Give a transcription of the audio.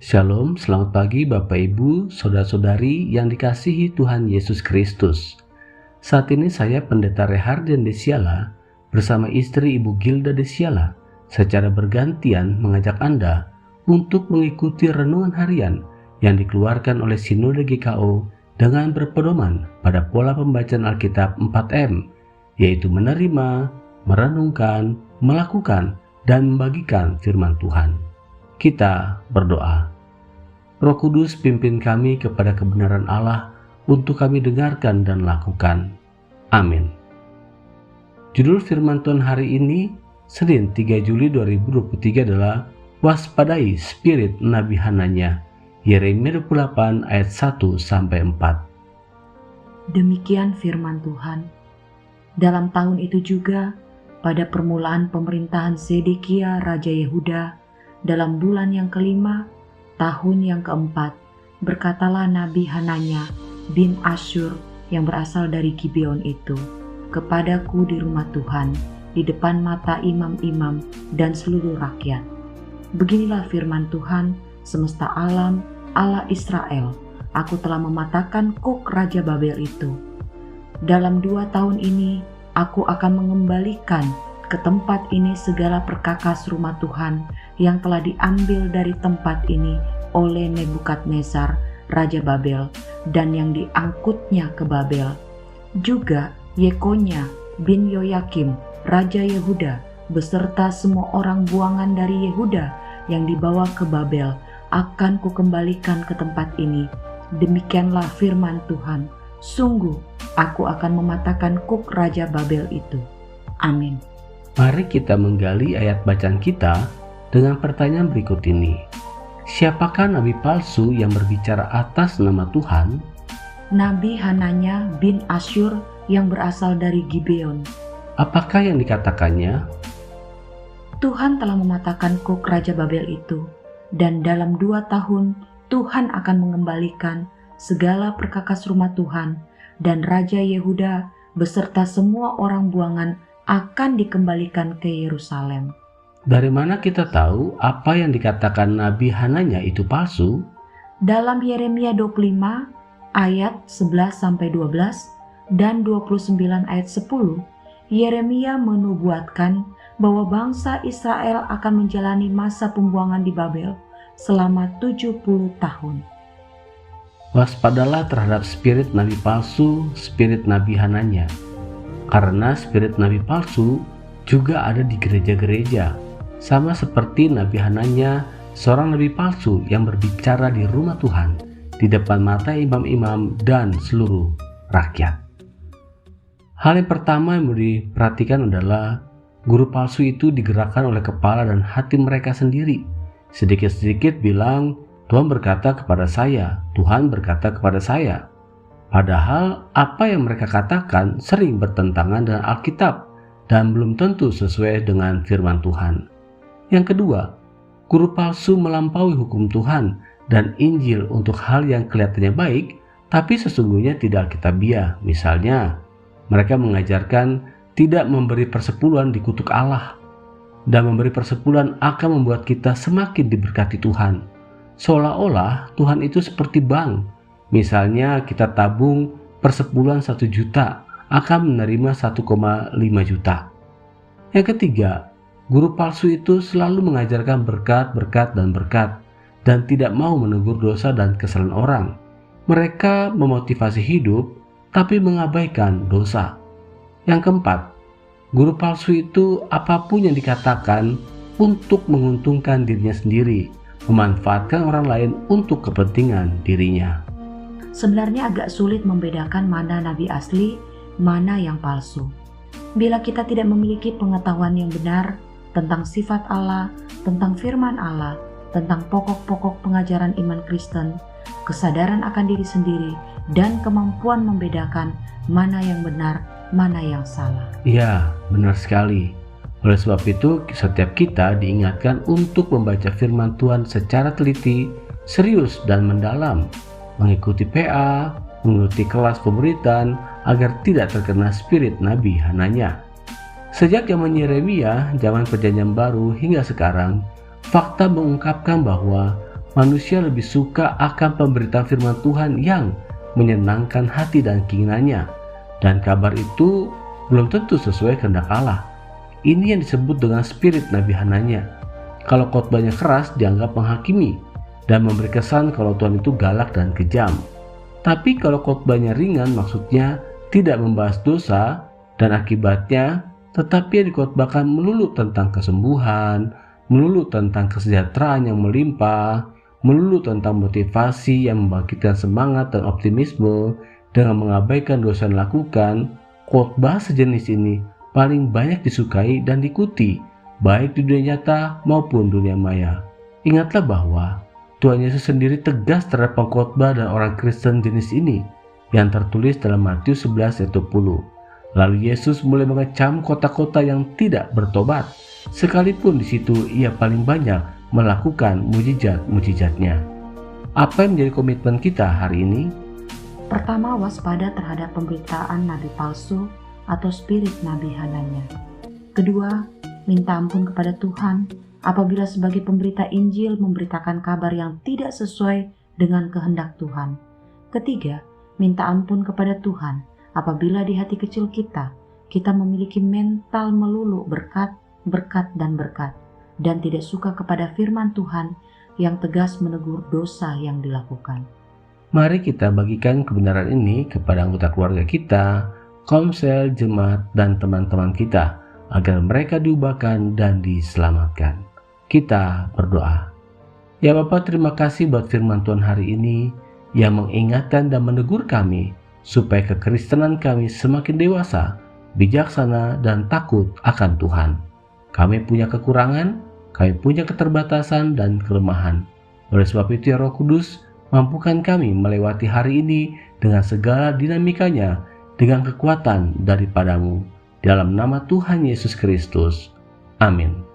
Shalom, selamat pagi Bapak Ibu, Saudara-saudari yang dikasihi Tuhan Yesus Kristus. Saat ini saya Pendeta Rehardian Desiala bersama istri Ibu Gilda Desiala secara bergantian mengajak Anda untuk mengikuti renungan harian yang dikeluarkan oleh Sinode GKO dengan berpedoman pada pola pembacaan Alkitab 4M, yaitu menerima, merenungkan, melakukan, dan membagikan firman Tuhan. Kita berdoa. Roh Kudus pimpin kami kepada kebenaran Allah untuk kami dengarkan dan lakukan. Amin. Judul firman Tuhan hari ini, Senin 3 Juli 2023 adalah Waspadai Spirit Nabi Hananya, Yeremia 28 ayat 1-4. Demikian firman Tuhan. Dalam tahun itu juga, pada permulaan pemerintahan Zedekia Raja Yehuda, dalam bulan yang kelima, tahun yang keempat, berkatalah Nabi Hananya bin Asyur yang berasal dari Gibeon itu, kepadaku di rumah Tuhan, di depan mata imam-imam dan seluruh rakyat. Beginilah firman Tuhan, semesta alam, Allah Israel, aku telah mematahkan kuk Raja Babel itu. Dalam 2 tahun ini, aku akan mengembalikan ke tempat ini segala perkakas rumah Tuhan yang telah diambil dari tempat ini oleh Nebukadnezar, Raja Babel, dan yang diangkutnya ke Babel. Juga Yekonya bin Yoyakim, Raja Yehuda, beserta semua orang buangan dari Yehuda yang dibawa ke Babel, akan kukembalikan ke tempat ini. Demikianlah firman Tuhan, sungguh aku akan mematahkan kuk Raja Babel itu. Amin. Mari kita menggali ayat bacaan kita dengan pertanyaan berikut ini. Siapakah nabi palsu yang berbicara atas nama Tuhan? Nabi Hananya bin Asyur yang berasal dari Gibeon. Apakah yang dikatakannya? Tuhan telah mematahkan kuk Raja Babel itu, dan dalam 2 tahun Tuhan akan mengembalikan segala perkakas rumah Tuhan, dan Raja Yehuda beserta semua orang buangan akan dikembalikan ke Yerusalem. Dari mana kita tahu apa yang dikatakan Nabi Hananya itu palsu? Dalam Yeremia 25 ayat 11-12 dan 29 ayat 10, Yeremia menubuatkan bahwa bangsa Israel akan menjalani masa pembuangan di Babel selama 70 tahun. Waspadalah terhadap spirit nabi palsu, spirit Nabi Hananya. Karena spirit nabi palsu juga ada di gereja-gereja, sama seperti Nabi Hananya, seorang nabi palsu yang berbicara di rumah Tuhan, di depan mata imam-imam dan seluruh rakyat. Hal yang pertama yang mau diperhatikan adalah guru palsu itu digerakkan oleh kepala dan hati mereka sendiri. Sedikit-sedikit bilang, Tuhan berkata kepada saya, Tuhan berkata kepada saya. Padahal apa yang mereka katakan sering bertentangan dengan Alkitab dan belum tentu sesuai dengan firman Tuhan. Yang kedua, guru palsu melampaui hukum Tuhan dan Injil untuk hal yang kelihatannya baik, tapi sesungguhnya tidak alkitabiah. Misalnya, mereka mengajarkan tidak memberi persepuluhan di kutuk Allah, dan memberi persepuluhan akan membuat kita semakin diberkati Tuhan. Seolah-olah Tuhan itu seperti bank. Misalnya kita tabung persepuluhan 1 juta akan menerima 1,5 juta. Yang ketiga, guru palsu itu selalu mengajarkan berkat dan tidak mau menegur dosa dan kesalahan orang. Mereka memotivasi hidup tapi mengabaikan dosa. Yang keempat, guru palsu itu apapun yang dikatakan untuk menguntungkan dirinya sendiri, memanfaatkan orang lain untuk kepentingan dirinya. Sebenarnya agak sulit membedakan mana nabi asli, mana yang palsu. Bila kita tidak memiliki pengetahuan yang benar tentang sifat Allah, tentang firman Allah, tentang pokok-pokok pengajaran iman Kristen, kesadaran akan diri sendiri, dan kemampuan membedakan mana yang benar, mana yang salah. Ya, benar sekali. Oleh sebab itu, setiap kita diingatkan untuk membaca firman Tuhan secara teliti, serius, dan mendalam. Mengikuti PA, mengikuti kelas pemberitaan agar tidak terkena spirit Nabi Hananya. Sejak zaman Yeremia, zaman Perjanjian Baru hingga sekarang, fakta mengungkapkan bahwa manusia lebih suka akan pemberitaan firman Tuhan yang menyenangkan hati dan keinginannya, dan kabar itu belum tentu sesuai kehendak Allah. Ini yang disebut dengan spirit Nabi Hananya. Kalau khotbahnya keras dianggap menghakimi dan memberi kesan kalau Tuhan itu galak dan kejam. Tapi kalau khotbahnya ringan, maksudnya tidak membahas dosa dan akibatnya, tetapi yang dikhotbahkan melulu tentang kesembuhan, melulu tentang kesejahteraan yang melimpah, melulu tentang motivasi yang membangkitkan semangat dan optimisme dengan mengabaikan dosa yang dilakukan, khotbah sejenis ini paling banyak disukai dan diikuti, baik di dunia nyata maupun dunia maya. Ingatlah bahwa Tuhan Yesus sendiri tegas terhadap pengkhotbah dan orang Kristen jenis ini, yang tertulis dalam Matius 11 ayat 20. Lalu Yesus mulai mengecam kota-kota yang tidak bertobat, sekalipun di situ ia paling banyak melakukan mujizat-mujizatnya. Apa yang menjadi komitmen kita hari ini? Pertama, waspada terhadap pemberitaan nabi palsu atau spirit Nabi Hananya. Kedua, minta ampun kepada Tuhan apabila sebagai pemberita Injil memberitakan kabar yang tidak sesuai dengan kehendak Tuhan. Ketiga, minta ampun kepada Tuhan apabila di hati kecil kita memiliki mental melulu berkat, dan tidak suka kepada firman Tuhan yang tegas menegur dosa yang dilakukan. Mari kita bagikan kebenaran ini kepada anggota keluarga kita, komsel, jemaat, dan teman-teman kita, agar mereka diubahkan dan diselamatkan. Kita berdoa. Ya Bapa, terima kasih buat firman Tuhan hari ini yang mengingatkan dan menegur kami supaya kekristenan kami semakin dewasa, bijaksana, dan takut akan Tuhan. Kami punya kekurangan, kami punya keterbatasan dan kelemahan. Oleh sebab itu ya Roh Kudus, mampukan kami melewati hari ini dengan segala dinamikanya, dengan kekuatan daripadamu. Dalam nama Tuhan Yesus Kristus. Amin.